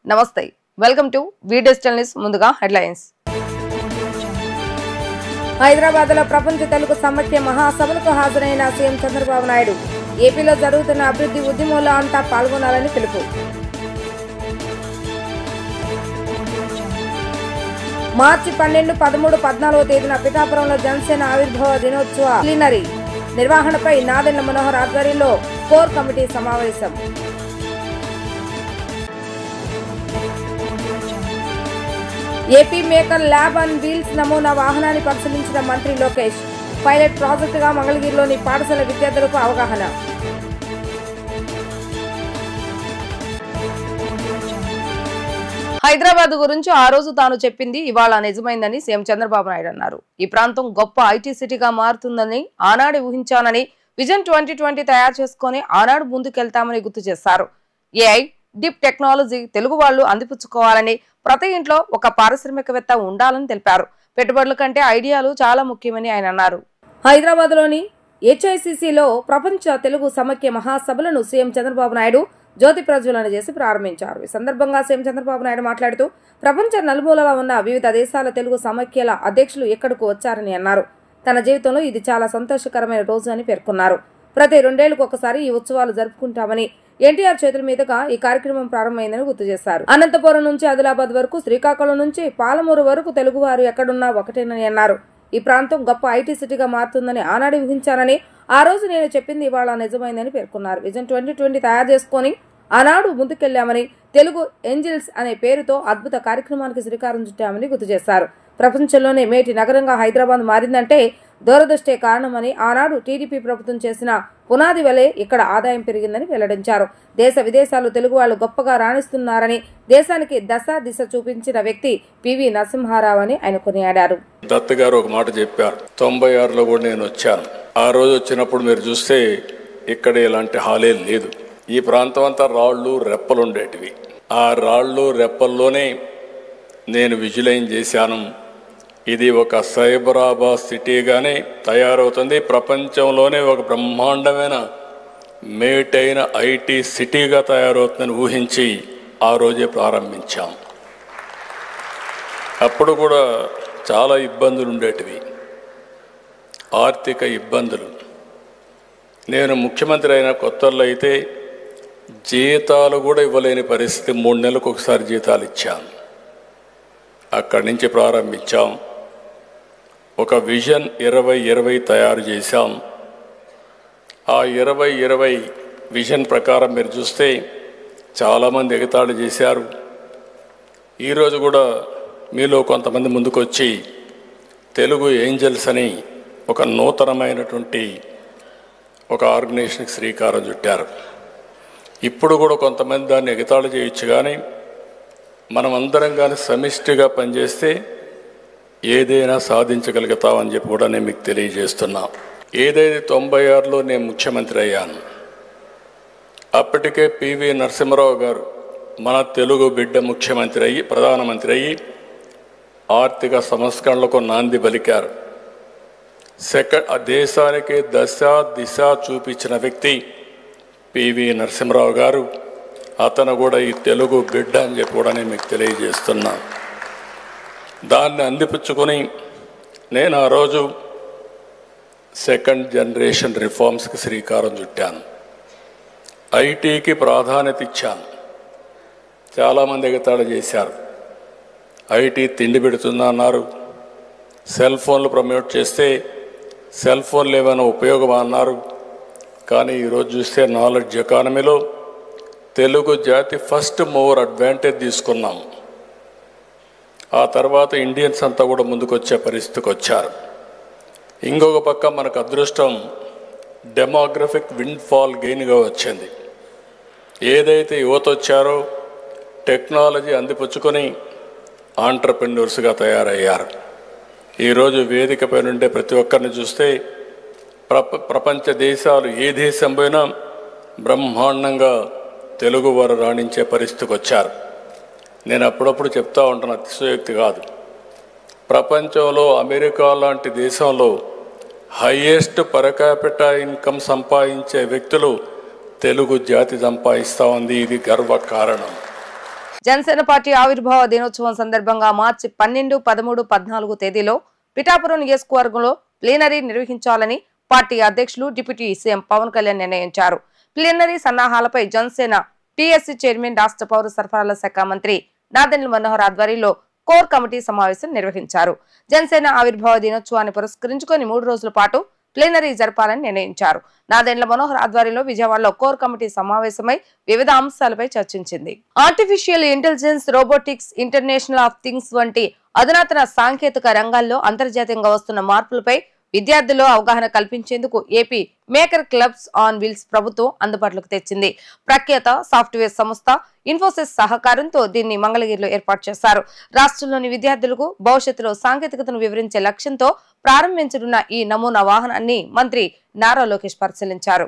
నమస్తే welcome to వీడియోస్టల్ news ముందుగా headlines Hyderabad లో ప్రపంచ తెలుగు సమైక్య మహాసభలకు హాజరైన సీఎం చంద్రబాబు నాయుడు ఏపీలో జరుగుతున్న అభివృద్ధి ఉద్యమంలో అంతా పాల్గొనాలని పిలుపు. మార్చి 12, 13, 14వ తేదీన పిఠాపురంలో జనసేన ఆవిర్భావ దినోత్సవ ప్లీనరీ నిర్వహణపై నాదెండ్ల మనోహర్ ఆధ్వర్యంలో కోర్ కమిటీ సమావేశం. AP maker lab and wheels నమూనా వాహనాన్ని పరిశీలించిన మంత్రి లోకేష్. పైలట్ ప్రాజెక్టుగా మంగళగిరిలోని పాఠశాల విద్యార్థులకు అవగాహన. హైదరాబాద్ గురించి ఆ రోజు తాను చెప్పింది ఇవాళ నిజమైందని సీఎం చంద్రబాబు నాయుడు అన్నారు. ఈ ప్రాంతం గొప్ప ఐటీ సిటీగా మారుతుందని ఆనాడు ఊహించానని, విజన్ 2020 తయారు చేసుకుని ఆనాడు ముందుకెళ్తామని గుర్తు చేశారు. ఏఐ, డీప్ టెక్నాలజీ తెలుగు వాళ్లు అందిపుచ్చుకోవాలని, ప్రతి ఇంట్లో ఒక పారిశ్రామికవేత్త ఉండాలని తెలిపారు. పెట్టుబడుల కంటే ఐడియాలు చాలా ముఖ్యమని ఆయన అన్నారు. హైదరాబాద్ లోని HICCలో ప్రపంచ తెలుగు సమైక్య మహాసభలను సీఎం చంద్రబాబు నాయుడు జ్యోతి ప్రజ్వలన చేసి ప్రారంభించారు. ఈ సందర్భంగా సీఎం చంద్రబాబు నాయుడు మాట్లాడుతూ ప్రపంచ నలుమూలలా ఉన్న వివిధ దేశాల తెలుగు సమైక్యల అధ్యక్షులు ఎక్కడకు వచ్చారని అన్నారు. తన జీవితంలో ఇది చాలా సంతోషకరమైన రోజు అని పేర్కొన్నారు. ప్రతి 2 ఏళ్లకు ఒకసారి ఈ ఉత్సవాలు జరుపుకుంటామని, ఎన్టీఆర్ చేతుల మీదుగా ఈ కార్యక్రమం ప్రారంభమైందని గుర్తు చేశారు. అనంతపురం నుంచి ఆదిలాబాద్ వరకు, శ్రీకాకుళం నుంచి పాలమూరు వరకు తెలుగువారు ఎక్కడున్నా ఒకటేనని అన్నారు. ఈ ప్రాంతం గొప్ప ఐటీ సిటీగా మారుతుందని ఆనాడు ఊహించానని, ఆ రోజు నేను చెప్పింది ఇవాళ నిజమైందని పేర్కొన్నారు. విజన్ 2020 తయారు చేసుకుని ఆనాడు ముందుకెళ్లామని, తెలుగు ఏంజిల్స్ అనే పేరుతో అద్భుత కార్యక్రమానికి శ్రీకారం చుట్టామని గుర్తు చేశారు. ప్రపంచంలోనే మేటి నగరంగా హైదరాబాద్ మారిందంటే దూరదృష్టే కారణమని, ఆనాడు టీడీపీ ప్రభుత్వం చేసిన పునాది వలె ఇక్కడ ఆదాయం పెరిగిందని వెల్లడించారు. దేశ విదేశాలు తెలుగు వాళ్ళు గొప్పగా రాణిస్తున్నారని, దేశానికి దశ దిశ చూపించిన వ్యక్తి పివి నరసింహారావు అని ఆయన కొనియాడారు. దత్త గారు ఒక మాట చెప్పారు, 96లో కూడా నేను వచ్చాను. ఆ రోజు వచ్చినప్పుడు మీరు చూస్తే ఇక్కడ ఇలాంటి హాలే లేదు. ఈ ప్రాంతం అంతా రాళ్ళు రెప్పలు ఉండేటివి. ఆ రాళ్ళు రెప్పల్లోనే నేను విజువలైజ్ చేశాను. ఇది ఒక సైబరాబాద్ సిటీగానే తయారవుతుంది, ప్రపంచంలోనే ఒక బ్రహ్మాండమైన మేటైన ఐటీ సిటీగా తయారవుతుందని ఊహించి ఆ రోజే ప్రారంభించాం. అప్పుడు కూడా చాలా ఇబ్బందులు ఉండేటివి, ఆర్థిక ఇబ్బందులు. నేను ముఖ్యమంత్రి అయిన కొత్తల్లో అయితే జీతాలు కూడా ఇవ్వలేని పరిస్థితి, 3 నెలలకు ఒకసారి జీతాలు ఇచ్చాను. అక్కడి నుంచి ప్రారంభించాం. ఒక విజన్ 2020 తయారు చేశాం. ఆ 2020 విజన్ ప్రకారం మీరు చూస్తే చాలామంది ఎగతాళి చేశారు. ఈరోజు కూడా మీలో కొంతమంది ముందుకొచ్చి తెలుగు ఏంజల్స్ అని ఒక నూతనమైనటువంటి ఒక ఆర్గనైజేషన్కి శ్రీకారం చుట్టారు. ఇప్పుడు కూడా కొంతమంది దాన్ని ఎగతాళి చేయొచ్చు, కానీ మనం అందరం కానీ సమిష్టిగా పనిచేస్తే ఏదైనా సాధించగలుగుతామని చెప్పి కూడా నేను మీకు తెలియజేస్తున్నా. ఏదైతే 96లో నేను ముఖ్యమంత్రి అయ్యాను, అప్పటికే పివి నరసింహారావు గారు మన తెలుగు బిడ్డ ముఖ్యమంత్రి అయ్యి ప్రధానమంత్రి అయ్యి ఆర్థిక సంస్కరణలకు నాంది పలికారు. దేశానికి దశ దిశ చూపించిన వ్యక్తి పివి నరసింహారావు గారు. అతను కూడా ఈ తెలుగు బిడ్డ అని చెప్పి కూడా నేను మీకు తెలియజేస్తున్నా. దాన్ని అందిపుచ్చుకొని నేను ఆ రోజు 2nd జనరేషన్ రిఫార్మ్స్కి శ్రీకారం చుట్టాను. ఐటీకి ప్రాధాన్యత ఇచ్చాను. చాలామంది ఎగతాళి చేశారు, ఐటీ తిండి పెడుతుందా అన్నారు. సెల్ ఫోన్లు ప్రమోట్ చేస్తే సెల్ ఫోన్లు ఏమైనా ఉపయోగమా అన్నారు. కానీ ఈరోజు చూస్తే నాలెడ్జ్ ఎకానమీలో తెలుగు జాతి ఫస్ట్ మూవర్ అడ్వాంటేజ్ తీసుకున్నాం. ఆ తర్వాత ఇండియన్స్ అంతా కూడా ముందుకొచ్చే పరిస్థితికి వచ్చారు. ఇంకొక పక్క మనకు అదృష్టం డెమోగ్రఫిక్ విండ్ ఫాల్ గెయిన్గా వచ్చింది. ఏదైతే యువత వచ్చారో టెక్నాలజీ అందిపుచ్చుకొని ఆంటర్ప్రెన్యూర్స్గా తయారయ్యారు. ఈరోజు వేదికపై నుండే ప్రతి ఒక్కరిని చూస్తే ప్రపంచ దేశాలు ఏ దేశం పోయినా బ్రహ్మాండంగా తెలుగు వారు రాణించే పరిస్థితికి వచ్చారు. నేను అప్పుడప్పుడు చెప్తా ఉంటాను, అతిశయోక్తి కాదు. ప్రపంచంలో అమెరికా లాంటి దేశంలో హైయెస్ట్ పర్ క్యాపిటా ఇన్కమ్ సంపాదించే వ్యక్తులు తెలుగు జాతి సంపాదిస్తూ ఉంది. ఇది గర్వ కారణం. జనసేన పార్టీ ఆవిర్భావ దినోత్సవం సందర్భంగా మార్చి 12, 13, 14 తేదీలో పిఠాపురం నియోజకవర్గంలో ప్లీనరీ నిర్వహించాలని పార్టీ అధ్యక్షులు డిప్యూటీ సీఎం పవన్ కళ్యాణ్ నిర్ణయించారు. ప్లీనరీ సన్నాహాలపై జనసేన టీఎస్సీ చైర్మన్ రాష్ట్ర పౌర సరఫరాల శాఖ మంత్రి నాదెండ్ల మనోహర్ ఆధ్వర్యంలో కోర్ కమిటీ సమావేశం నిర్వహించారు. జనసేన ఆవిర్భావ దినోత్సవాన్ని పురస్కరించుకొని 3 రోజుల పాటు ప్లీనరీ జరపాలని నిర్ణయించారు. నాదెండ్ల మనోహర్ ఆధ్వర్యంలో విజయవాడలో కోర్ కమిటీ సమావేశమై వివిధ అంశాలపై చర్చించింది. Artificial intelligence, robotics, international of things వంటి అధునాతన సాంకేతిక రంగాల్లో అంతర్జాతీయంగా వస్తున్న మార్పులపై విద్యార్థుల్లో అవగాహన కల్పించేందుకు AP maker clubs on wheels ప్రభుత్వం అందుబాటులోకి తెచ్చింది. ప్రఖ్యాత సాఫ్ట్వేర్ సంస్థ ఇన్ఫోసిస్ సహకారంతో దీన్ని మంగళగిరిలో ఏర్పాటు చేశారు. రాష్ట్రంలోని విద్యార్థులకు భవిష్యత్తులో సాంకేతికతను వివరించే లక్ష్యంతో ప్రారంభించనున్న ఈ నమూనా వాహనాన్ని మంత్రి నారా లోకేష్ పరిశీలించారు.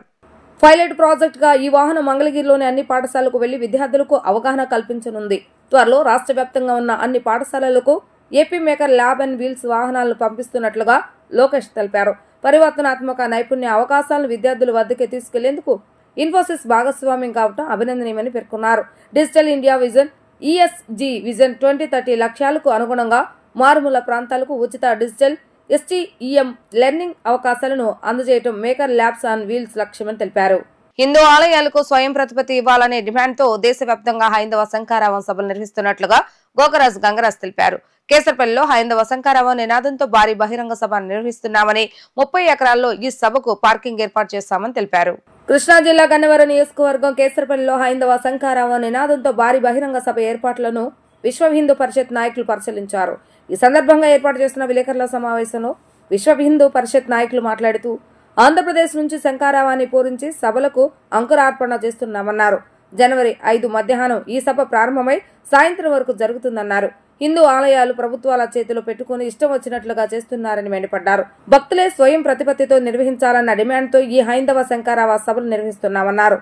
పైలట్ ప్రాజెక్ట్ గా ఈ వాహనం మంగళగిరిలోని అన్ని పాఠశాలకు వెళ్లి విద్యార్థులకు అవగాహన కల్పించనుంది. త్వరలో రాష్ట్ర వ్యాప్తంగా ఉన్న అన్ని పాఠశాలలకు AP maker lab and wheels వాహనాలను పంపిస్తున్నట్లుగా లోకేష్ తెలిపారు. పరివర్తనాత్మక నైపుణ్య అవకాశాలను విద్యార్థుల వద్దకే తీసుకెళ్లేందుకు ఇన్ఫోసిస్ భాగస్వామ్యం కావడం అభినందనీయమని పేర్కొన్నారు. Digital India vision, ESG vision 2030 లక్ష్యాలకు అనుగుణంగా మారుమూల ప్రాంతాలకు ఉచిత డిజిటల్ STEM లెర్నింగ్ అవకాశాలను అందజేయడం మేకర్ ల్యాబ్స్ ఆన్ వీల్స్ లక్ష్యమని తెలిపారు. హిందూ ఆలయాలకు స్వయం ప్రతిపత్తి ఇవ్వాలనే డిమాండ్తో దేశవ్యాప్తంగా హైందవ శంఖారావం సభలు నిర్వహిస్తున్నట్లుగా గోకరాజ్ గంగరాజ్ తెలిపారు. కేసరపల్లిలో హైందవ శంఖారావం నినాదంతో భారీ బహిరంగ సభ నిర్వహిస్తున్నామని, 30 ఎకరాల్లో ఈ సభకు పార్కింగ్ ఏర్పాటు చేస్తామని తెలిపారు. కృష్ణా జిల్లా గన్నవరం నియోజకవర్గం కేసరపల్లిలో హైందవ శంఖారావం నినాదంతో భారీ బహిరంగ సభ ఏర్పాట్లను విశ్వ హిందూ పరిషత్ నాయకులు పరిశీలించారు. ఈ సందర్భంగా ఏర్పాటు చేసిన విలేకరుల సమావేశంలో విశ్వ హిందూ పరిషత్ నాయకులు మాట్లాడుతూ ఆంధ్రప్రదేశ్ నుంచి శంఖారావాన్ని పూరించి సభలకు అంకురార్పణ చేస్తున్నామన్నారు. జనవరి 5 మధ్యాహ్నం ఈ సభ ప్రారంభమై సాయంత్రం వరకు జరుగుతుందన్నారు. హిందూ ఆలయాలు ప్రభుత్వాల చేతిలో పెట్టుకుని ఇష్టం వచ్చినట్లుగా చేస్తున్నారని మండిపడ్డారు. భక్తులే స్వయం ప్రతిపత్తితో నిర్వహించాలన్న డిమాండ్తో ఈ హైందవ శంఖారావ సభలు నిర్వహిస్తున్నామన్నారు.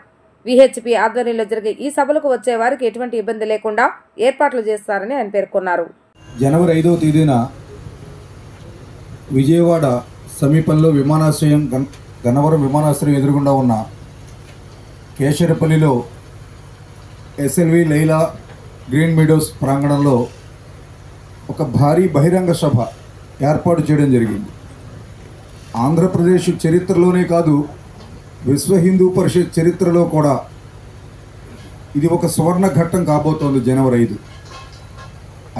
విహెచ్పి ఆధ్వర్యంలో జరిగే ఈ సభలకు వచ్చే వారికి ఎటువంటి ఇబ్బంది లేకుండా ఏర్పాట్లు చేస్తారని ఆయన పేర్కొన్నారు. జనవరి 5వ తేదీన విజయవాడ సమీపంలో విమానాశ్రయం గన్నవరం విమానాశ్రయం ఎదురుగుండా ఉన్న కేశరపల్లిలో SLV లైలా గ్రీన్ మీడోస్ ప్రాంగణంలో ఒక భారీ బహిరంగ సభ ఏర్పాటు చేయడం జరిగింది. ఆంధ్రప్రదేశ్ చరిత్రలోనే కాదు, విశ్వ హిందూ పరిషత్ చరిత్రలో కూడా ఇది ఒక సువర్ణ ఘట్టం కాబోతోంది. జనవరి 5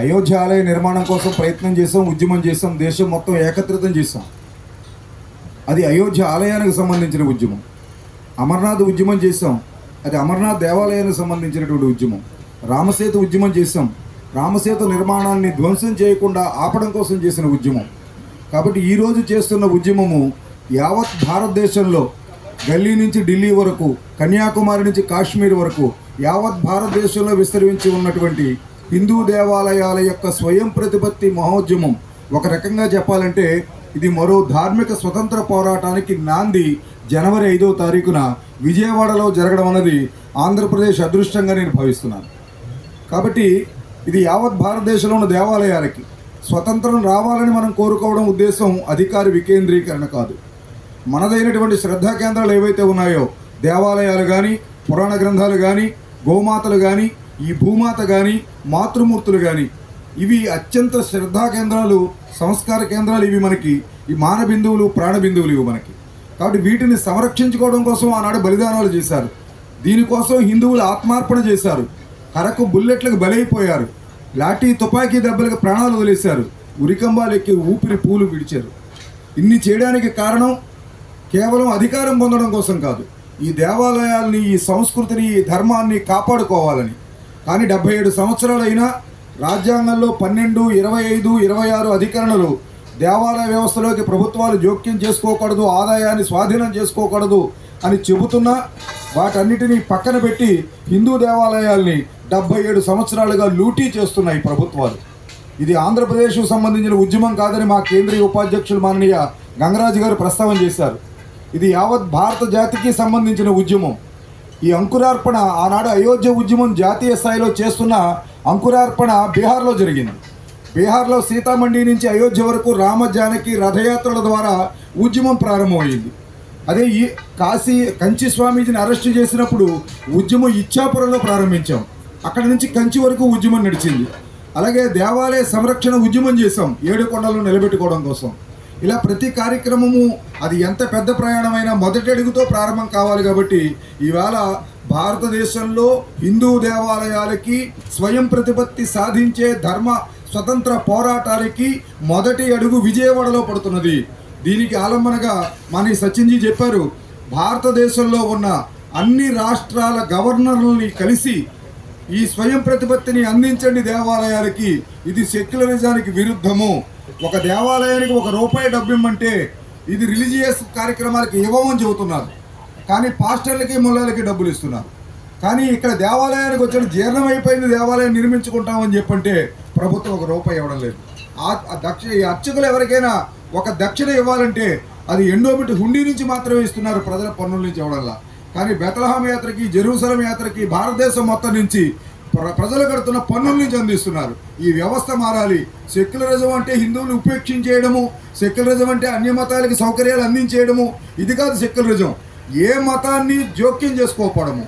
అయోధ్య ఆలయ నిర్మాణం కోసం ప్రయత్నం చేసాం, ఉద్యమం చేసాం, దేశం మొత్తం ఏకత్రితం చేసాం. అది అయోధ్య ఆలయానికి సంబంధించిన ఉద్యమం. అమర్నాథ్ ఉద్యమం చేసాం, అది అమర్నాథ్ దేవాలయానికి సంబంధించినటువంటి ఉద్యమం. రామసేతు ఉద్యమం చేసాం, రామసేతు నిర్మాణాన్ని ధ్వంసం చేయకుండా ఆపడం కోసం చేసిన ఉద్యమం. కాబట్టి ఈరోజు చేస్తున్న ఉద్యమము యావత్ భారతదేశంలో ఢిల్లీ నుంచి ఢిల్లీ వరకు, కన్యాకుమారి నుంచి కాశ్మీర్ వరకు యావత్ భారతదేశంలో విస్తరించి ఉన్నటువంటి హిందూ దేవాలయాల యొక్క స్వయం ప్రతిపత్తి మహోద్యమం. ఒక రకంగా చెప్పాలంటే ఇది మరో ధార్మిక స్వతంత్ర పోరాటానికి నాంది జనవరి 5వ తారీఖున విజయవాడలో జరగడం అన్నది ఆంధ్రప్రదేశ్ అదృష్టంగా నేను భావిస్తున్నాను. కాబట్టి ఇది యావత్ భారతదేశంలో ఉన్న దేవాలయాలకి స్వతంత్రం రావాలని మనం కోరుకోవడం ఉద్దేశం అధికార వికేంద్రీకరణ కాదు. మనదైనటువంటి శ్రద్ధా కేంద్రాలు ఏవైతే ఉన్నాయో, దేవాలయాలు కానీ, పురాణ గ్రంథాలు కానీ, గోమాతలు కానీ, ఈ భూమాత కానీ, మాతృమూర్తులు కానీ, ఇవి అత్యంత శ్రద్ధా కేంద్రాలు, సంస్కార కేంద్రాలు. ఇవి మనకి ఈ మానబిందువులు, ప్రాణబిందువులు ఇవి మనకి. కాబట్టి వీటిని సంరక్షించుకోవడం కోసం ఆనాడు బలిదానాలు చేశారు. దీనికోసం హిందువులు ఆత్మార్పణ చేశారు. కరకు బుల్లెట్లకు బలైపోయారు, లాఠీ తుపాకీ దెబ్బలకు ప్రాణాలు వదిలేశారు, ఉరికంబాలు ఎక్కి ఊపిరి పూలు విడిచారు. ఇన్ని చేయడానికి కారణం కేవలం అధికారం పొందడం కోసం కాదు, ఈ దేవాలయాల్ని, ఈ సంస్కృతిని, ఈ ధర్మాన్ని కాపాడుకోవాలని. కానీ 77 సంవత్సరాలైనా రాజ్యాంగంలో 12, 25, 26 అధికరణలు దేవాలయ వ్యవస్థలోకి ప్రభుత్వాలు జోక్యం చేసుకోకూడదు, ఆదాయాన్ని స్వాధీనం చేసుకోకూడదు అని చెబుతున్నా వాటన్నిటినీ పక్కన పెట్టి హిందూ దేవాలయాల్ని 77 సంవత్సరాలుగా లూటీ చేస్తున్నాయి ప్రభుత్వాలు. ఇది ఆంధ్రప్రదేశ్కు సంబంధించిన ఉద్యమం కాదని మా కేంద్రీయ ఉపాధ్యక్షులు మాననీయ గంగరాజు గారు ప్రస్తావన చేశారు. ఇది యావత్ భారత జాతికి సంబంధించిన ఉద్యమం. ఈ అంకురార్పణ ఆనాడు అయోధ్య ఉద్యమం జాతీయ స్థాయిలో చేస్తున్న అంకురార్పణ బీహార్లో జరిగింది. బీహార్లో సీతామండి నుంచి అయోధ్య వరకు రామ జానకి రథయాత్రల ద్వారా ఉద్యమం ప్రారంభమైంది. అదే ఈ కంచి స్వామీజీని అరెస్టు చేసినప్పుడు ఉద్యమం ఇచ్చాపురంలో ప్రారంభించాం. అక్కడి నుంచి కంచి వరకు ఉద్యమం నడిచింది. అలాగే దేవాలయ సంరక్షణ ఉద్యమం చేసాం 7 కొండలను నిలబెట్టుకోవడం కోసం. ఇలా ప్రతి కార్యక్రమము అది ఎంత పెద్ద ప్రయాణమైనా మొదటి అడుగుతో ప్రారంభం కావాలి. కాబట్టి ఈవేళ భారతదేశంలో హిందూ దేవాలయాలకి స్వయం ప్రతిపత్తి సాధించే ధర్మ స్వతంత్ర పోరాటానికి మొదటి అడుగు విజయవాడలో పడుతున్నది. దీనికి ఆలంబనగా మన సచిన్జీ చెప్పారు, భారతదేశంలో ఉన్న అన్ని రాష్ట్రాల గవర్నర్లని కలిసి ఈ స్వయం ప్రతిపత్తిని అందించండి దేవాలయాలకి, ఇది సెక్యులరిజానికి విరుద్ధము. ఒక దేవాలయానికి ₹1 డబ్బు ఇమ్మంటే ఇది రిలీజియస్ కార్యక్రమాలకి ఇవ్వమని చెబుతున్నారు, కానీ పాస్టర్లకి ముళ్ళలకి డబ్బులు ఇస్తున్నారు. కానీ ఇక్కడ దేవాలయానికి వచ్చిన జీర్ణమైపోయింది దేవాలయం నిర్మించుకుంటామని చెప్పంటే ప్రభుత్వం ₹1 ఇవ్వడం లేదు. ఈ అర్చకులు ఎవరికైనా ఒక దక్షిణ ఇవ్వాలంటే అది ఎండోమెంట్ హుండీ నుంచి మాత్రమే ఇస్తున్నారు, ప్రజల పన్నుల నుంచి ఇవ్వడంలా. కానీ బెత్లెహేం యాత్రకి, జెరూసలేం యాత్రకి భారతదేశం మొత్తం నుంచి ప్రజలు కడుతున్న పన్నుల నుంచి అందిస్తున్నారు. ఈ వ్యవస్థ మారాలి. సెక్యులరిజం అంటే హిందువులు ఉపేక్షించేయడము, సెక్యులరిజం అంటే అన్య మతాలకి సౌకర్యాలు అందించేయడము, ఇది కాదు సెక్యులరిజం. ఏ మతాన్ని జోక్యం చేసుకోకపోవడము,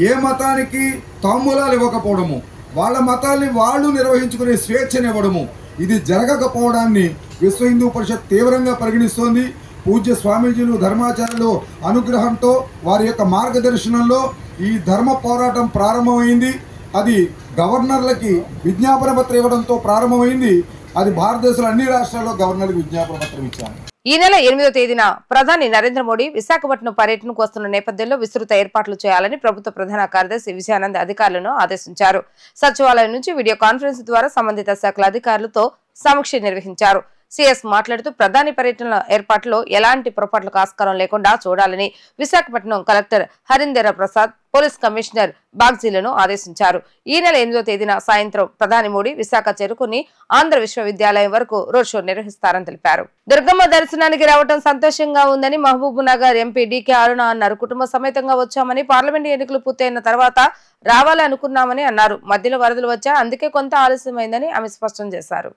ఏ మతానికి తాంబూలాలు ఇవ్వకపోవడము, వాళ్ళ మతాల్ని వాళ్ళు నిర్వహించుకునే స్వేచ్ఛనివ్వడము, ఇది జరగకపోవడాన్ని విశ్వ హిందూ పరిషత్ తీవ్రంగా పరిగణిస్తోంది. పూజ్య స్వామీజీలు ధర్మాచార్యులు అనుగ్రహంతో వారి యొక్క మార్గదర్శనంలో ఈ ధర్మ పోరాటం ప్రారంభమైంది. అది గవర్నర్లకి విజ్ఞాపన పత్రం ఇవ్వడంతో ప్రారంభమైంది. అది భారతదేశంలో అన్ని రాష్ట్రాల్లో గవర్నర్లకు విజ్ఞాపన పత్రం ఇచ్చారు. ఈ నెల 8వ తేదీన ప్రధాని నరేంద్ర మోడీ విశాఖపట్నం పర్యటనకు వస్తున్న నేపథ్యంలో విస్తృత ఏర్పాట్లు చేయాలని ప్రభుత్వ ప్రధాన కార్యదర్శి విజయానంద్ అధికారులను ఆదేశించారు. సచివాలయం నుంచి వీడియో కాన్ఫరెన్స్ ద్వారా సంబంధిత శాఖల అధికారులతో సమీక్ష నిర్వహించారు. సీఎస్ మాట్లాడుతూ ప్రధాని పర్యటన ఏర్పాట్లో ఎలాంటి పొరపాట్లకు ఆస్కారం లేకుండా చూడాలని Visakhapatnam collector Harinder Prasad, police commissioner బాగ్జీలను ఆదేశించారు. ఈ నెల 8వ తేదీన సాయంత్రం ప్రధాని మోడీ విశాఖ చేరుకుని ఆంధ్ర విశ్వవిద్యాలయం వరకు రోడ్ షో నిర్వహిస్తారని తెలిపారు. దుర్గమ్మ దర్శనానికి రావడం సంతోషంగా ఉందని మహబూబ్ నగర్ ఎంపీ డీకే అరుణ అన్నారు. కుటుంబ సమేతంగా వచ్చామని, పార్లమెంట్ ఎన్నికలు పూర్తయిన తర్వాత రావాలని అనుకున్నామని అన్నారు. మధ్యలో వరదలు వచ్చా, అందుకే కొంత ఆలస్యమైందని ఆమె స్పష్టం చేశారు.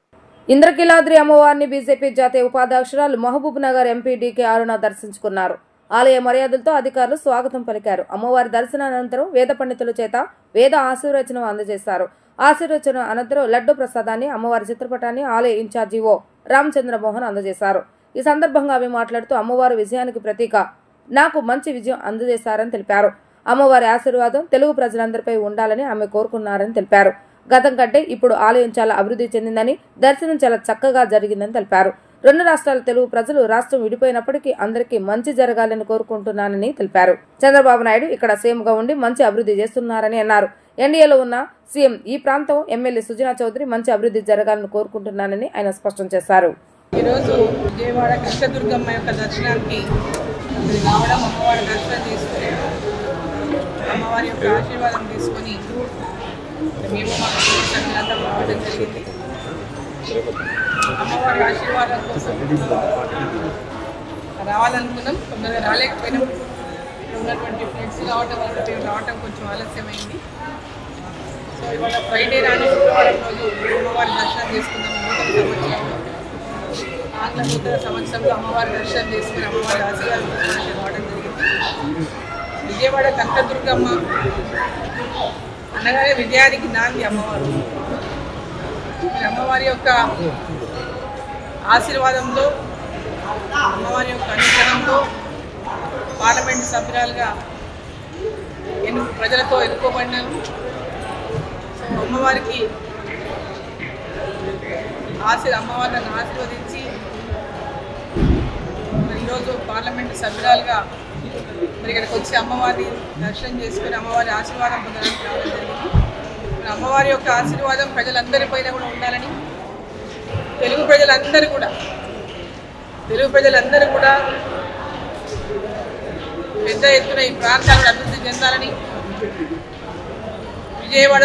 ఇంద్రకీలాద్రి అమ్మవారిని బీజేపీ జాతీయ ఉపాధ్యక్షురాలు మహబూబ్ నగర్ ఎంపీ డీకే అరుణ దర్శించుకున్నారు. ఆలయ మర్యాదలతో అధికారులు స్వాగతం పలికారు. అమ్మవారి దర్శనానంతరం వేద పండితుల చేత వేద ఆశీర్వచనం అందజేశారు. ఆశీర్వచనం అనంతరం లడ్డు ప్రసాదాన్ని, అమ్మవారి చిత్రపటాన్ని ఆలయ ఇన్ఛార్జి ఓ రామచంద్రమోహన్ అందజేశారు. ఈ సందర్భంగా ఆమె మాట్లాడుతూ అమ్మవారి విజయానికి ప్రతీక, నాకు మంచి విజయం అందజేశారని తెలిపారు. అమ్మవారి ఆశీర్వాదం తెలుగు ప్రజలందరిపై ఉండాలని ఆమె కోరుకున్నారని తెలిపారు. గతం కంటే ఇప్పుడు ఆలయం చాలా అభివృద్ధి చెందిందని, దర్శనం చాలా చక్కగా జరిగిందని తెలిపారు. 2 రాష్ట్రాల తెలుగు ప్రజలు రాష్ట్రం విడిపోయినప్పటికీ అందరికీ మంచి జరగాలని కోరుకుంటున్నానని తెలిపారు. చంద్రబాబు నాయుడు ఇక్కడ సీఎంగా ఉండి మంచి అభివృద్ధి చేస్తున్నారని అన్నారు. ఎన్డీఏలో ఉన్న సీఎం ఈ ప్రాంతం ఎమ్మెల్యే సుజనా చౌదరి మంచి అభివృద్ధి జరగాలని కోరుకుంటున్నానని ఆయన స్పష్టం చేశారు. ఈరోజు విజయవాడ కనకదుర్గమ్మ యొక్క దర్శనానికి రావడం, అమ్మవారి దర్శనం చేసుకుని అమ్మవారి యొక్క ఆశీర్వాదం తీసుకొని మేము మా సభ్యులంతా రావడం జరిగింది. అమ్మవారి ఆశీర్వాదం కోసం రావాలనుకున్నాం, తొందరగా రాలేకపోయినాం. ఉన్నటువంటి ఫ్లెక్స్ రావడం వల్ల మేము రావడం కొంచెం ఆలస్యమైంది. సో ఇవాళ ఫ్రైడే రాని శుక్రవారం రోజు అమ్మవారి దర్శనం చేసుకున్నాం. నూతన సంవత్సరంలో అమ్మవారి దర్శనం చేసుకుని అమ్మవారి ఆశీర్వాదం తీసుకుని రావడం జరిగింది. విజయవాడ కనకదుర్గమ్మ అనగానే విజయానికి నాంది అమ్మవారు. అమ్మవారి యొక్క ఆశీర్వాదంతో, అమ్మవారి యొక్క అనుగ్రహంతో పార్లమెంటు సభ్యురాలుగా ప్రజలతో ఎన్నుకోబడినాను. అమ్మవారికి అమ్మవారిని ఆశీర్వదించి మరి ఈరోజు పార్లమెంటు సభ్యురాలుగా మరి ఇక్కడికి వచ్చి అమ్మవారిని దర్శనం చేసుకుని అమ్మవారి ఆశీర్వాదం పొందడానికి రావడం జరిగింది. అమ్మవారి యొక్క ఆశీర్వాదం ప్రజలందరిపైన కూడా ఉండాలని, తెలుగు ప్రజలందరూ కూడా పెద్ద ఎత్తున ఈ ప్రాంతాలను అభివృద్ధి చెందాలని, విజయవాడ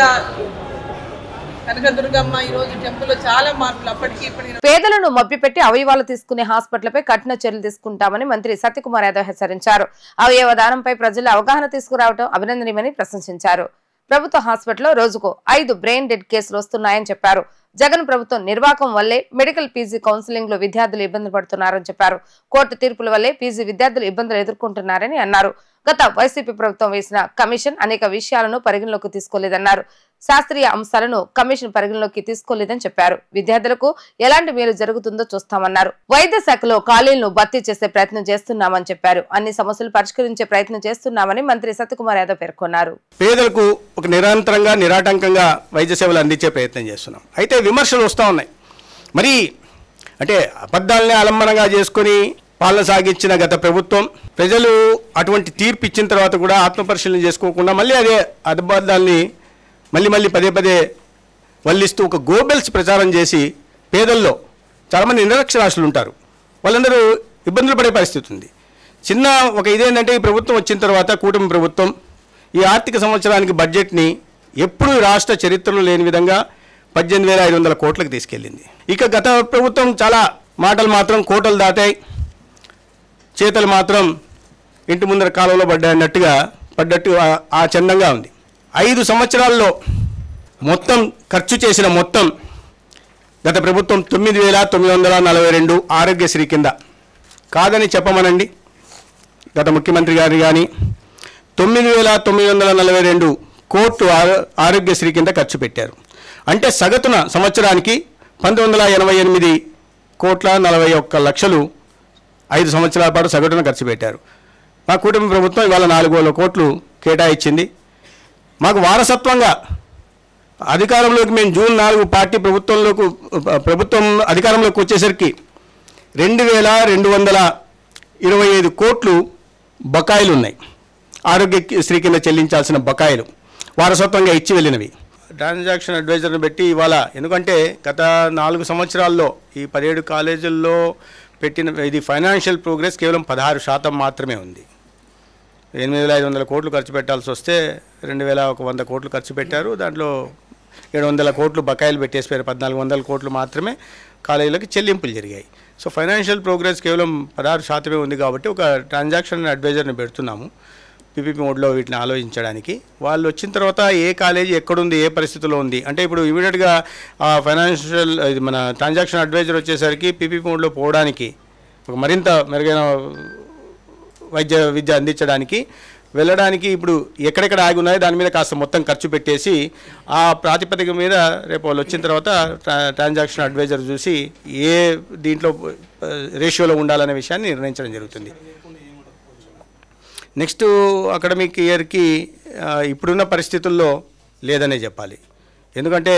కనకదుర్గమ్మ ఈ రోజు టెంపుల్ లో చాలా మార్పులు అప్పటికి ఇప్పటికి. పేదలను మభ్యపెట్టి అవయవాలు తీసుకునే హాస్పిటల్పై కఠిన చర్యలు తీసుకుంటామని మంత్రి సత్యకుమార్ యాదవ్ హెచ్చరించారు. అవయవ దానంపై ప్రజల్లో అవగాహన తీసుకురావడం అభినందనీయమని ప్రశంసించారు. ప్రభుత్వ హాస్పిటల్లో రోజుకు 5 బ్రెయిన్ డెడ్ కేసులు వస్తున్నాయని చెప్పారు. జగన్ ప్రభుత్వం నిర్వాహకం వల్లే మెడికల్ పీజీ కౌన్సిలింగ్ లో విద్యార్థులు ఇబ్బంది పడుతున్నారని చెప్పారు. కోర్టు తీర్పుల వల్లే పీజీ విద్యార్థులు ఇబ్బందులు ఎదుర్కొంటున్నారని అన్నారు. గత వైసీపీ ప్రభుత్వం వేసిన కమిషన్ అనేక విషయాలను పరిగణలోకి తీసుకోలేదన్నారు. శాస్త్రీయ అంశాలను కమిషన్ పరిగణలోకి తీసుకోలేదని చెప్పారు. విద్యార్థులకు ఎలాంటి మేలు జరుగుతుందో చూస్తామన్నారు. వైద్య శాఖలో ఖాళీలను భర్తీ చేసే ప్రయత్నం చేస్తున్నామని చెప్పారు. అన్ని సమస్యలు పరిష్కరించే ప్రయత్నం చేస్తున్నామని మంత్రి సత్యకుమార్ యాదవ్ పేర్కొన్నారు. పేదలకు ఒక నిరంతరంగా నిరాటంకంగా వైద్య సేవలు అందించే ప్రయత్నం చేస్తున్నాం. అయితే విమర్శలు వస్తూ ఉన్నాయి. మరి అంటే అబద్ధాలని ఆలంబనగా చేసుకొని పాలన సాగించిన గత ప్రభుత్వం ప్రజలు అటువంటి తీర్పు ఇచ్చిన తర్వాత కూడా ఆత్మపరిశీలన చేసుకోకుండా మళ్ళీ అదే అబద్ధాలని మళ్ళీ పదే వల్లిస్తూ ఒక గోబెల్స్ ప్రచారం చేసి పేదల్లో చాలామంది నిరక్షరాస్యులు ఉంటారు, వాళ్ళందరూ ఇబ్బందులు పడే పరిస్థితి ఉంది. చిన్న ఒక ఇదేంటంటే ఈ ప్రభుత్వం వచ్చిన తర్వాత కూటమి ప్రభుత్వం ఈ ఆర్థిక సంవత్సరానికి బడ్జెట్ని ఎప్పుడూ రాష్ట్ర చరిత్రలో లేని విధంగా 18,500 కోట్లకు తీసుకెళ్ళింది. ఇక గత ప్రభుత్వం చాలా మాటలు మాత్రం కోటలు దాటాయి, చేతలు మాత్రం ఇంటి ముందర కాలంలో పడ్డట్టు ఆ చందంగా ఉంది. 5 సంవత్సరాల్లో మొత్తం ఖర్చు చేసిన మొత్తం గత ప్రభుత్వం 9,942 ఆరోగ్యశ్రీ కింద కాదని చెప్పమనండి. గత ముఖ్యమంత్రి గారు కానీ 9,942 కోట్లు ఆరోగ్యశ్రీ కింద ఖర్చు పెట్టారు. అంటే సగటున సంవత్సరానికి 1,988 కోట్ల 41 లక్షలు 5 సంవత్సరాల పాటు సగటున ఖర్చు పెట్టారు. మా కూటమి ప్రభుత్వం ఇవాళ 4,000 కోట్లు కేటాయించింది. మాకు వారసత్వంగా అధికారంలోకి మేము జూన్ 4 పార్టీ ప్రభుత్వం అధికారంలోకి వచ్చేసరికి 2,225 కోట్లు బకాయిలు ఉన్నాయి. ఆరోగ్యశ్రీ కింద చెల్లించాల్సిన బకాయిలు వారసత్వంగా ఇచ్చి వెళ్ళినవి. ట్రాన్సాక్షన్ అడ్వైజర్ని పెట్టి ఇవాళ ఎందుకంటే గత 4 సంవత్సరాల్లో ఈ 17 కాలేజీల్లో పెట్టిన ఇది ఫైనాన్షియల్ ప్రోగ్రెస్ కేవలం 16% మాత్రమే ఉంది. 8,500 కోట్లు ఖర్చు పెట్టాల్సి వస్తే 2,100 కోట్లు ఖర్చు పెట్టారు. దాంట్లో 700 కోట్లు బకాయిలు పెట్టేసిపోయారు. 1,400 కోట్లు మాత్రమే కాలేజీలకు చెల్లింపులు జరిగాయి. సో ఫైనాన్షియల్ ప్రోగ్రెస్ కేవలం 16% ఉంది కాబట్టి ఒక ట్రాన్సాక్షన్ అడ్వైజర్ని పెడుతున్నాము పీపీపీ మోడ్లో వీటిని ఆలోచించడానికి. వాళ్ళు వచ్చిన తర్వాత ఏ కాలేజీ ఎక్కడుంది, ఏ పరిస్థితిలో ఉంది అంటే ఇప్పుడు ఇమీడియట్గా ఫైనాన్షియల్ ఇది మన ట్రాన్సాక్షన్ అడ్వైజర్ వచ్చేసరికి పీపీపీ మోడ్లో పోవడానికి ఒక మరింత మెరుగైన విద్య అందించడానికి వెళ్ళడానికి ఇప్పుడు ఎక్కడెక్కడ ఆగి ఉన్నాయో దాని మీద కాస్త మొత్తం ఖర్చు పెట్టేసి ఆ ప్రాతిపదిక మీద రేపు వాళ్ళు వచ్చిన తర్వాత ట్రాన్సాక్షన్ అడ్వైజర్ చూసి ఏ దీంట్లో రేషియోలో ఉండాలనే విషయాన్ని నిర్ణయించడం జరుగుతుంది. నెక్స్ట్ అకాడమిక్ ఇయర్కి ఇప్పుడున్న పరిస్థితుల్లో లేదనే చెప్పాలి. ఎందుకంటే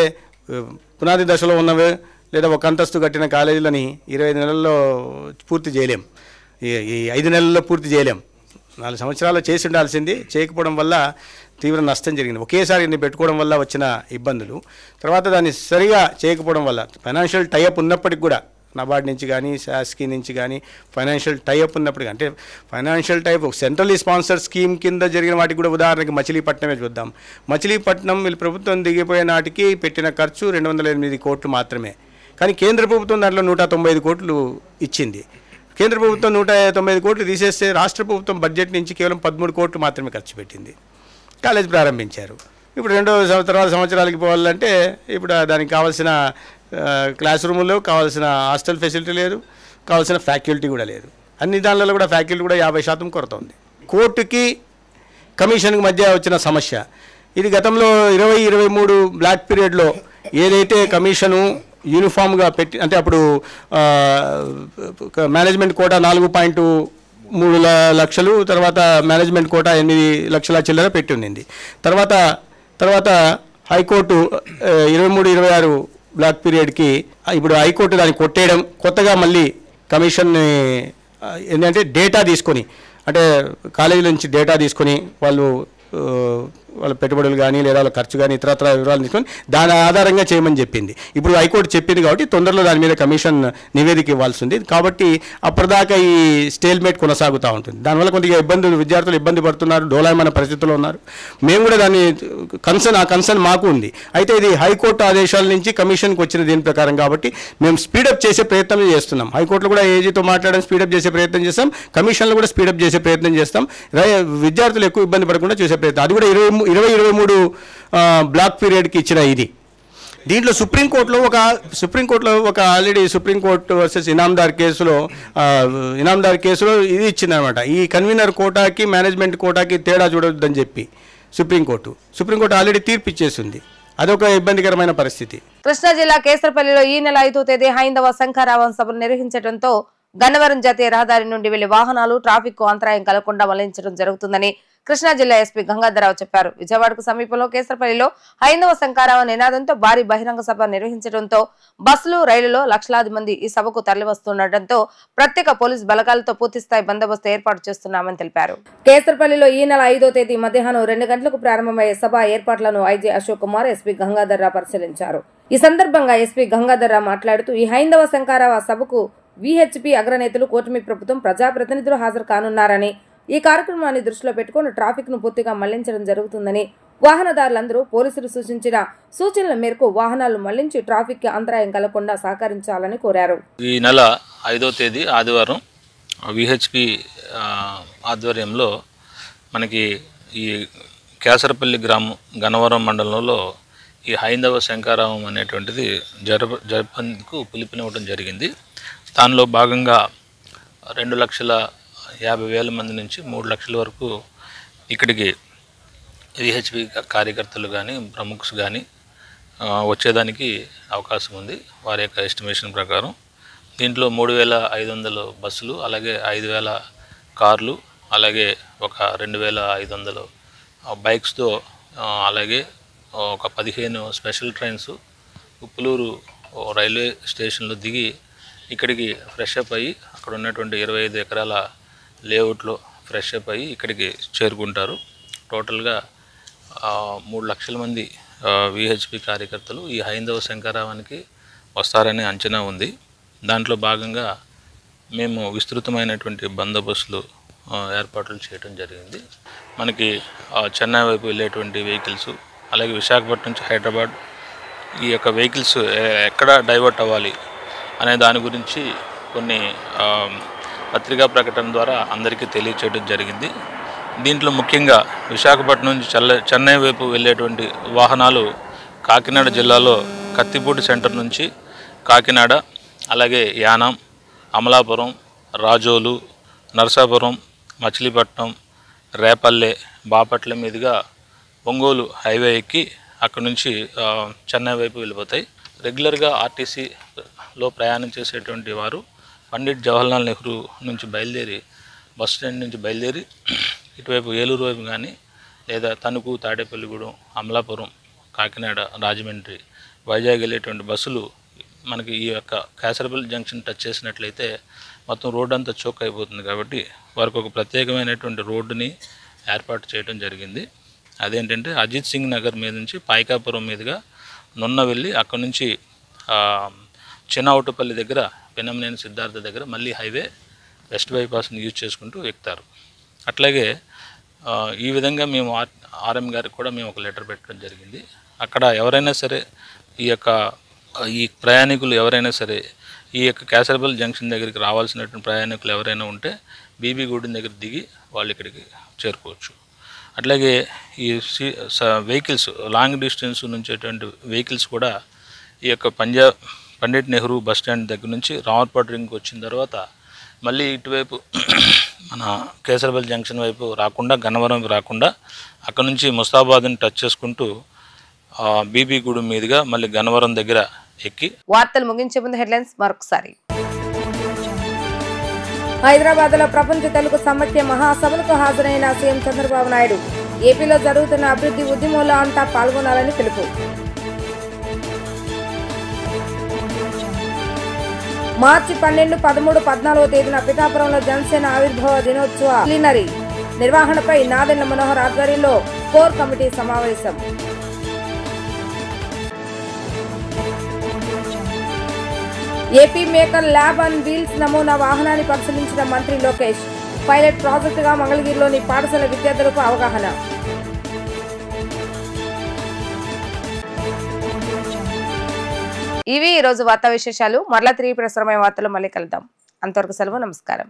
పునాది దశలో ఉన్నవే లేదా ఒక అంతస్తు కట్టిన కాలేజీలని 25 నెలల్లో పూర్తి చేయలేం, ఈ 5 నెలల్లో పూర్తి చేయలేం. 4 సంవత్సరాలు చేసి ఉండాల్సింది చేయకపోవడం వల్ల తీవ్ర నష్టం జరిగింది. ఒకేసారి ఇన్ని పెట్టుకోవడం వల్ల వచ్చిన ఇబ్బందులు, తర్వాత దాన్ని సరిగా చేయకపోవడం వల్ల ఫైనాన్షియల్ టైఅప్ ఉన్నప్పటికి కూడా నబార్డ్ నుంచి కానీ శాస్కి నుంచి కానీ ఫైనాన్షియల్ టైఅప్ ఉన్నప్పటికీ అంటే financial type centrally sponsor scheme కింద జరిగిన వాటికి కూడా ఉదాహరణకి మచిలీపట్నమే చూద్దాం. మచిలీపట్నం వీళ్ళు ప్రభుత్వం దిగిపోయే నాటికి పెట్టిన ఖర్చు 208 కోట్లు మాత్రమే. కానీ కేంద్ర ప్రభుత్వం దాంట్లో 195 కోట్లు ఇచ్చింది. కేంద్ర ప్రభుత్వం 195 కోట్లు తీసేస్తే రాష్ట్ర ప్రభుత్వం బడ్జెట్ నుంచి కేవలం 13 కోట్లు మాత్రమే ఖర్చు పెట్టింది. కాలేజ్ ప్రారంభించారు. ఇప్పుడు తర్వాత సంవత్సరాలకి పోవాలంటే ఇప్పుడు దానికి కావాల్సిన క్లాస్ రూముల్లో కావాల్సిన హాస్టల్ ఫెసిలిటీ లేదు, కావాల్సిన ఫ్యాకల్టీ కూడా లేదు. అన్ని దానిలో కూడా ఫ్యాకల్టీ కూడా 50% కొరత ఉంది. కోర్టుకి కమిషన్కి మధ్య వచ్చిన సమస్య ఇది గతంలో 2023 బ్లాక్ పీరియడ్లో ఏదైతే కమిషను యూనిఫామ్గా పెట్టి అంటే అప్పుడు మేనేజ్మెంట్ కోటా 4.3 లక్షలు, తర్వాత మేనేజ్మెంట్ కోటా 8 లక్షల చిల్లర పెట్టి ఉండింది. తర్వాత హైకోర్టు 23-26 బ్లాక్ పీరియడ్కి ఇప్పుడు హైకోర్టు దాన్ని కొట్టేయడం, కొత్తగా మళ్ళీ కమిషన్ని ఏంటంటే డేటా తీసుకొని అంటే కాలేజీల నుంచి డేటా తీసుకొని వాళ్ళ పెట్టుబడులు కానీ లేదా వాళ్ళ ఖర్చు కానీ ఇతరత్ర వివరాలు తీసుకొని దాని ఆధారంగా చేయమని చెప్పింది. ఇప్పుడు హైకోర్టు చెప్పింది కాబట్టి తొందరలో దాని మీద కమిషన్ నివేదిక ఇవ్వాల్సి ఉంది. కాబట్టి అప్పటిదాకా ఈ స్టేల్మేట్ కొనసాగుతూ ఉంటుంది. దానివల్ల కొద్దిగా విద్యార్థులు ఇబ్బంది పడుతున్నారు, డోలాయమైన పరిస్థితుల్లో ఉన్నారు. మేము కూడా దాన్ని ఆ కన్సర్న్ మాకు ఉంది. అయితే ఇది హైకోర్టు ఆదేశాల నుంచి కమిషన్కి వచ్చిన దీని ప్రకారం కాబట్టి మేము స్పీడప్ చేసే ప్రయత్నం చేస్తున్నాం. హైకోర్టులో కూడా ఏజీతో మాట్లాడడం స్పీడప్ చేసే ప్రయత్నం చేస్తాం, కమిషన్లో కూడా స్పీడప్ చేసే ప్రయత్నం చేస్తాం. విద్యార్థులు ఎక్కువ ఇబ్బంది పడకుండా చేసే ప్రయత్నం. అది కూడా 2023 బ్లాక్ పీరియడ్కి ఇచ్చిన ఇది. దీంట్లో సుప్రీంకోర్టులో ఒక ఆల్రెడీ సుప్రీంకోర్టు వర్సెస్ ఇనాందార్ కేసులో ఇది ఇచ్చిందనమాట. ఈ కన్వీనర్ కోటాకి మేనేజ్మెంట్ కోటాకి తేడా చూడొద్దని చెప్పి సుప్రీంకోర్టు ఆల్రెడీ తీర్పు ఇచ్చేసింది. అదొక ఇబ్బందికరమైన పరిస్థితి. కృష్ణా జిల్లా కేసరపల్లిలో ఈ నెల 5వ తేదీ హైందవ శంఖారావం సభను నిర్వహించడంతో గన్నవరం జాతీయ రహదారి నుండి వెళ్లే వాహనాలు ట్రాఫిక్ కు అంతరాయం కలగకుండా మళ్లించడం జరుగుతుందని కృష్ణా జిల్లా ఎస్పీ గంగాధరరావు చెప్పారు. విజయవాడకు సమీపంలో కేసరపల్లిలో హైందవ శంఖారావం నినాదంతో భారీ బహిరంగ సభ నిర్వహించడంతో బస్సులు రైలులో లక్షలాది మంది ఈ సభకు తరలివస్తుండటంతో ప్రత్యేక పోలీసు బలగాలతో పూర్తిస్థాయి బందోబస్తు ఏర్పాటు చేస్తున్నామని తెలిపారు. కేసరపల్లిలో ఈ నెల 5వ తేదీ మధ్యాహ్నం 2 గంటలకు ప్రారంభమయ్యే సభ ఏర్పాట్లను ఐజీ అశోక్ కుమార్ ఎస్పీ గంగాధరరావు పరిశీలించారు. ఈ సందర్భంగా ఎస్పీ గంగాధరరావు మాట్లాడుతూ ఈ హైందవ శంఖారావ సభకు విహెచ్పి అగ్రనేతలు, కూటమి ప్రభుత్వం, ప్రజాప్రతినిధులు హాజరు కానున్నారని, ఈ కార్యక్రమాన్ని దృష్టిలో పెట్టుకుని ట్రాఫిక్ ను పూర్తిగా మళ్లించడం జరుగుతుందని, వాహనదారులందరూ పోలీసులు సూచించిన సూచనల మేరకు వాహనాలు మళ్లించి ట్రాఫిక్ కి అంతరాయం కలగకుండా సహకరించాలని కోరారు. ఈ నెల 5వ తేదీ ఆదివారం విహెచ్పి ఆధ్వర్యంలో మనకి ఈ కేసరపల్లి గ్రామం గన్నవరం మండలంలో ఈ హైందవ శంఖారావం అనేటువంటిది జరపందుకు పిలుపునివ్వడం జరిగింది. దానిలో భాగంగా 2,50,000 మంది నుంచి 3 లక్షల వరకు ఇక్కడికి విహెచ్పి కార్యకర్తలు కానీ ప్రముఖులు కానీ వచ్చేదానికి అవకాశం ఉంది వారి యొక్క ఎస్టిమేషన్ ప్రకారం. దీంట్లో 3,500 బస్సులు, అలాగే 5,000 కార్లు, అలాగే ఒక 2,500 బైక్స్తో, అలాగే ఒక 15 స్పెషల్ ట్రైన్స్ ఉప్పులూరు రైల్వే స్టేషన్లో దిగి ఇక్కడికి ఫ్రెష్ అప్ అయ్యి అక్కడ ఉన్నటువంటి 25 ఎకరాల లేఅవుట్లో ఫ్రెష్ అప్ అయ్యి ఇక్కడికి చేరుకుంటారు. టోటల్గా 3 లక్షల మంది విహెచ్పి కార్యకర్తలు ఈ హైందవ శంఖారావానికి వస్తారని అంచనా ఉంది. దాంట్లో భాగంగా మేము విస్తృతమైనటువంటి బందోబస్తులు ఏర్పాట్లు చేయడం జరిగింది. మనకి చెన్నై వైపు వెళ్ళేటువంటి వెహికల్స్, అలాగే విశాఖపట్నం నుంచి హైదరాబాద్ ఈ యొక్క వెహికల్స్ ఎక్కడ డైవర్ట్ అవ్వాలి అనే దాని గురించి కొన్ని పత్రికా ప్రకటన ద్వారా అందరికీ తెలియచేయడం జరిగింది. దీంట్లో ముఖ్యంగా విశాఖపట్నం నుంచి చెన్నై వైపు వెళ్ళేటువంటి వాహనాలు కాకినాడ జిల్లాలో కత్తిపూడి సెంటర్ నుంచి కాకినాడ, అలాగే యానాం, అమలాపురం, రాజోలు, నరసాపురం, మచిలీపట్నం, రేపల్లె, బాపట్ల మీదుగా ఒంగోలు హైవే ఎక్కి అక్కడ నుంచి చెన్నై వైపు వెళ్ళిపోతాయి. రెగ్యులర్గా ఆర్టీసీలో ప్రయాణం చేసేటువంటి వారు పండిట్ జవహర్లాల్ నెహ్రూ నుంచి బయలుదేరి బస్ స్టాండ్ నుంచి బయలుదేరి ఇటువైపు ఏలూరు వైపు కానీ, లేదా తణుకు, తాడేపల్లిగూడెం, అమలాపురం, కాకినాడ, రాజమండ్రి, వైజాగ్ వెళ్ళేటువంటి బస్సులు మనకి ఈ యొక్క కేసరపల్లి జంక్షన్ టచ్ చేసినట్లయితే మొత్తం రోడ్డు అంతా చోక్ అయిపోతుంది. కాబట్టి వారికి ఒక ప్రత్యేకమైనటువంటి రోడ్డుని ఏర్పాటు చేయడం జరిగింది. అదేంటంటే అజిత్ సింగ్ నగర్ మీద నుంచి పాయికాపురం మీదుగా నున్న వెళ్ళి అక్కడ నుంచి చిన్నౌటపల్లి దగ్గర పెనమనేని సిద్ధార్థ దగ్గర మళ్ళీ హైవే వెస్ట్ బైపాస్ని యూజ్ చేసుకుంటూ ఎక్కుతారు. అట్లాగే ఈ విధంగా మేము ఆర్ఎం గారికి కూడా మేము ఒక లెటర్ పెట్టడం జరిగింది. అక్కడ ఎవరైనా సరే ఈ ప్రయాణికులు ఎవరైనా సరే ఈ యొక్క కేసరపల్లి జంక్షన్ దగ్గరికి రావాల్సినటువంటి ప్రయాణికులు ఎవరైనా ఉంటే బీబీగూడెం దగ్గర దిగి వాళ్ళు ఇక్కడికి చేరుకోవచ్చు. అట్లాగే ఈ వెహికల్స్ లాంగ్ డిస్టెన్స్ నుంచేటువంటి వెహికల్స్ కూడా ఈ యొక్క పండిట్ నెహ్రూ బస్ స్టాండ్ దగ్గర నుంచి రామర్పాడు రింగ్కి వచ్చిన తర్వాత మళ్ళీ ఇటువైపు మన కేసరపల్లి జంక్షన్ వైపు రాకుండా, గన్నవరం రాకుండా అక్కడ నుంచి ముస్తాబాద్ని టచ్ చేసుకుంటూ బీబీగూడెం మీదుగా మళ్ళీ గన్నవరం దగ్గర ఎక్కి. వార్తలు ముగించే ముందు హెడ్లైన్స్ మరొకసారి. హైదరాబాద్ లో ప్రపంచ తెలుగు సమైక్య మహాసభలకు హాజరైన సీఎం చంద్రబాబు నాయుడు ఏపీలో జరుగుతున్న అభివృద్ధి ఉద్యమంలో అంతా పాల్గొనాలని పిలుపు. మార్చి 12, 13, 14వ తేదీన పిఠాపురంలో జనసేన ఆవిర్భావ దినోత్సవ ప్లీనరీ నిర్వహణపై నాదెండ్ల మనోహర్ ఆధ్వర్యంలో కోర్ కమిటీ సమావేశం. AP maker lab and wheels నమూనా వాహనాన్ని పరిశీలించిన మంత్రి లోకేష్. పైలట్ ప్రాజెక్టుగా మంగళగిరిలోని పాఠశాల విద్యార్థులకు అవగాహన. ఇవి ఈ రోజు వార్తా విశేషాలు. మరలా తిరిగి ప్రసారమైన వార్తలు మళ్ళీ కలుద్దాం. అంతవరకు సెలవు. నమస్కారం.